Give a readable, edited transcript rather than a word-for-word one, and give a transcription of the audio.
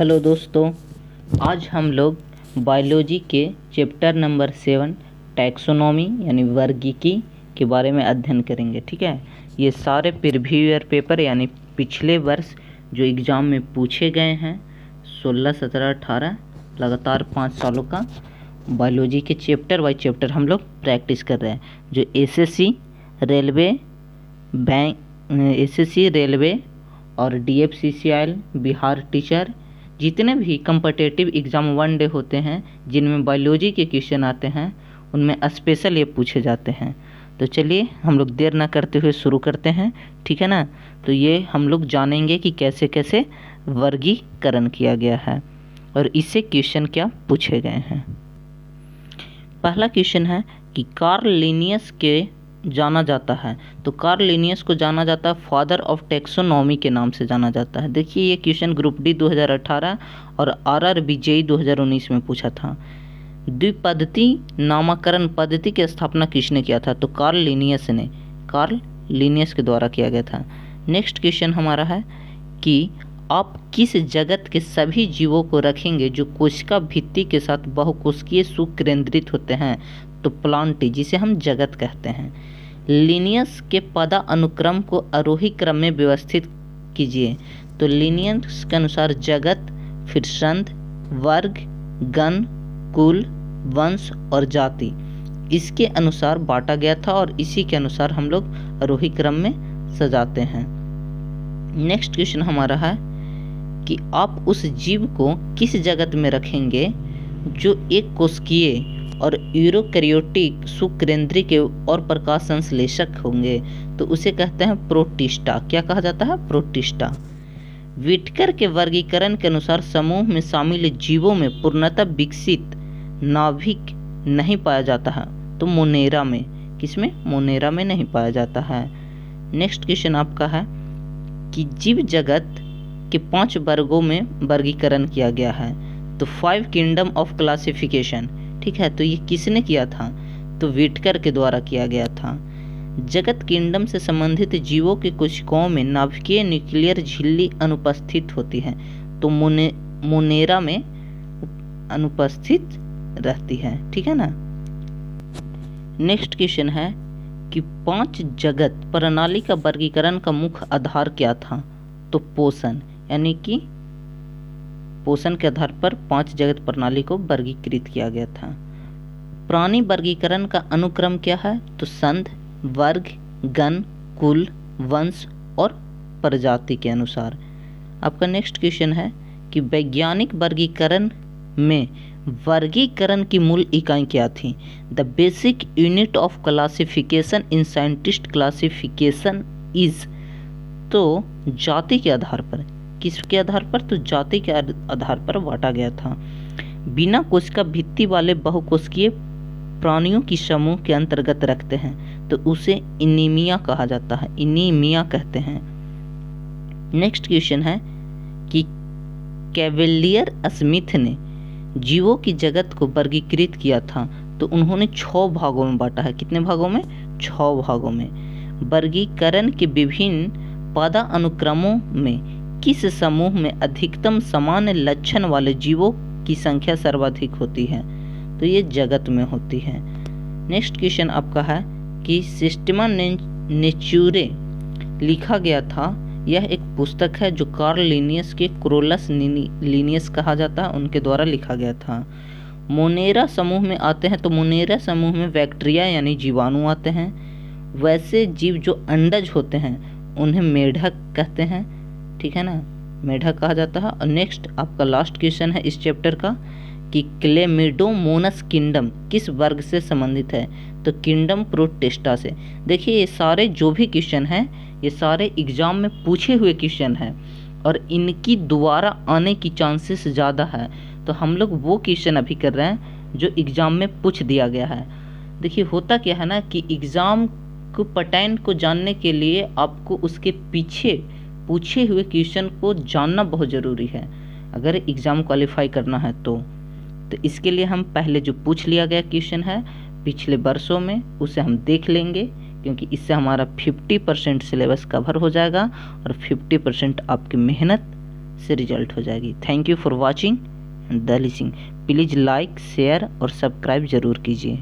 Hello दोस्तों, आज हम लोग बायोलॉजी के चैप्टर नंबर 7 टैक्सोनॉमी यानी वर्गीकी के बारे में अध्ययन करेंगे। ठीक है, ये सारे प्रीवियस ईयर पेपर यानी पिछले वर्ष जो एग्ज़ाम में पूछे गए हैं 16, 17, 18 लगातार 5 सालों का बायोलॉजी के चैप्टर बाय चैप्टर हम लोग प्रैक्टिस कर रहे हैं। जो एसएससी रेलवे और डीएफसीसीआई बिहार टीचर जितने भी कम्पिटिटिव एग्ज़ाम वन डे होते हैं जिनमें बायोलॉजी के क्वेश्चन आते हैं उनमें स्पेशल ये पूछे जाते हैं। तो चलिए हम लोग देर ना करते हुए शुरू करते हैं, ठीक है ना। तो ये हम लोग जानेंगे कि कैसे कैसे वर्गीकरण किया गया है और इससे क्वेश्चन क्या पूछे गए हैं। पहला क्वेश्चन है कि कार्ल लिनियस के जाना जाता है, तो कार्ल लिनियस को जाना जाता है फादर ऑफ टैक्सोनॉमी के नाम से जाना जाता है। देखिए ये क्वेश्चन ग्रुप डी 2018 और आरआरबी जेईई 2019 में पूछा था। द्विपद्धति नामकरण पद्धति की स्थापना किसने किया था, तो कार्ल लिनियस के द्वारा किया गया था। नेक्स्ट क्वेश्चन हमारा है कि आप किस जगत के सभी जीवों को रखेंगे जो कोशिका भित्ति के साथ बहुकोशिकीय सुकेंद्रित होते हैं, तो प्लांट जिसे हम जगत कहते हैं। लिनियस के पदा अनुक्रम को आरोही क्रम में व्यवस्थित कीजिए, तो लिनियस के अनुसार जगत, फिर संध, वर्ग, गण, कुल, वंश और जाति इसके अनुसार बांटा गया था और इसी के अनुसार हम लोग आरोही क्रम में सजाते हैं। नेक्स्ट क्वेश्चन हमारा है कि आप उस जीव को किस जगत में रखेंगे जो एक कोशिकीय और यूरोकैरियोटिक सुकेंद्रित और प्रकाश संश्लेषक होंगे, तो उसे कहते हैं प्रोटिस्टा। क्या कहा जाता है? प्रोटिस्टा। व्हिटकर के वर्गीकरण के अनुसार समूह में शामिल जीवों में पूर्णतः विकसित नाभिक नहीं पाया जाता है, तो मोनेरा में। किसमें? मोनेरा में नहीं पाया जाता है। नेक्स्ट क्वेश्चन आपका है कि जीव जगत के 5 वर्गों में वर्गीकरण किया गया है, तो 5 किंगडम ऑफ क्लासिफिकेशन। ठीक है, तो ये किसने किया था? तो व्हिटकर के द्वारा किया गया था। जगत किंगडम से संबंधित जीवों की कोशिकाओं में नाभिकीय न्यूक्लियर झिल्ली अनुपस्थित होती है, तो मोनेरा में अनुपस्थित रहती है। ठीक है ना। नेक्स्ट क्वेश्चन है कि 5 जगत प्रणाली का वर्गीकरण का मुख्य आधार क्या था, तो पोषण, यानी कि पोषण के आधार पर 5 जगत प्रणाली को वर्गीकृत किया गया था। प्राणी वर्गीकरण का अनुक्रम क्या है, तो संध, वर्ग, गण, कुल, वंश और प्रजाति के अनुसार। आपका नेक्स्ट क्वेश्चन है कि वैज्ञानिक वर्गीकरण में वर्गीकरण की मूल इकाई क्या थी, the basic unit of classification in scientist classification is, तो जाति के आधार पर। किसके आधार पर? तो जाति के आधार पर बांटा गया था। बिना कोशिका भित्ति वाले बहुकोशिकीय प्राणियों की समूह के अंतर्गत रखते हैं, तो उसे इनीमिया कहा जाता है, इनीमिया कहते हैं। नेक्स्ट क्वेश्चन है कि कैवेलियर स्मिथ ने जीवों की जगत को वर्गीकृत किया था, तो उन्होंने 6 भागों में बांटा है। कितने भागों में? 6 भागों में। वर्गीकरण के विभिन्न पदा अनुक्रमों में किस समूह में अधिकतम समान लक्षण वाले जीवों की संख्या सर्वाधिक होती है, तो ये जगत में होती है। नेक्स्ट क्वेश्चन आपका है कि सिस्टेमा नेचुरे लिखा गया था। यह एक पुस्तक है जो कार्ल लिनियस के क्रोलस लिनियस कहा जाता है, उनके द्वारा लिखा गया था। मोनेरा समूह में आते हैं, तो मोनेरा समूह में बैक्टीरिया यानी जीवाणु आते हैं। वैसे जीव जो अंडज होते हैं उन्हें मेढक कहते हैं। ठीक है ना, मेढक कहा जाता है। और नेक्स्ट आपका लास्ट क्वेश्चन है इस चैप्टर का कि क्लेमिडोमोनस किंगडम किस वर्ग से संबंधित है, तो किंगडम प्रोटिस्टा से। देखिए ये सारे जो भी क्वेश्चन हैं ये सारे एग्जाम में पूछे हुए क्वेश्चन हैं और इनकी दोबारा आने की चांसेस ज़्यादा है, तो हम लोग वो क्वेश्चन अभी कर रहे हैं जो एग्ज़ाम में पूछ दिया गया है। देखिए होता क्या है ना कि एग्ज़ाम को पैटर्न को जानने के लिए आपको उसके पीछे पूछे हुए क्वेश्चन को जानना बहुत ज़रूरी है अगर एग्ज़ाम क्वालिफाई करना है तो इसके लिए हम पहले जो पूछ लिया गया क्वेश्चन है पिछले वर्षों में उसे हम देख लेंगे, क्योंकि इससे हमारा 50% सिलेबस कवर हो जाएगा और 50% आपकी मेहनत से रिजल्ट हो जाएगी। Thank you for watching the listening. Please like, share और सब्सक्राइब ज़रूर कीजिए।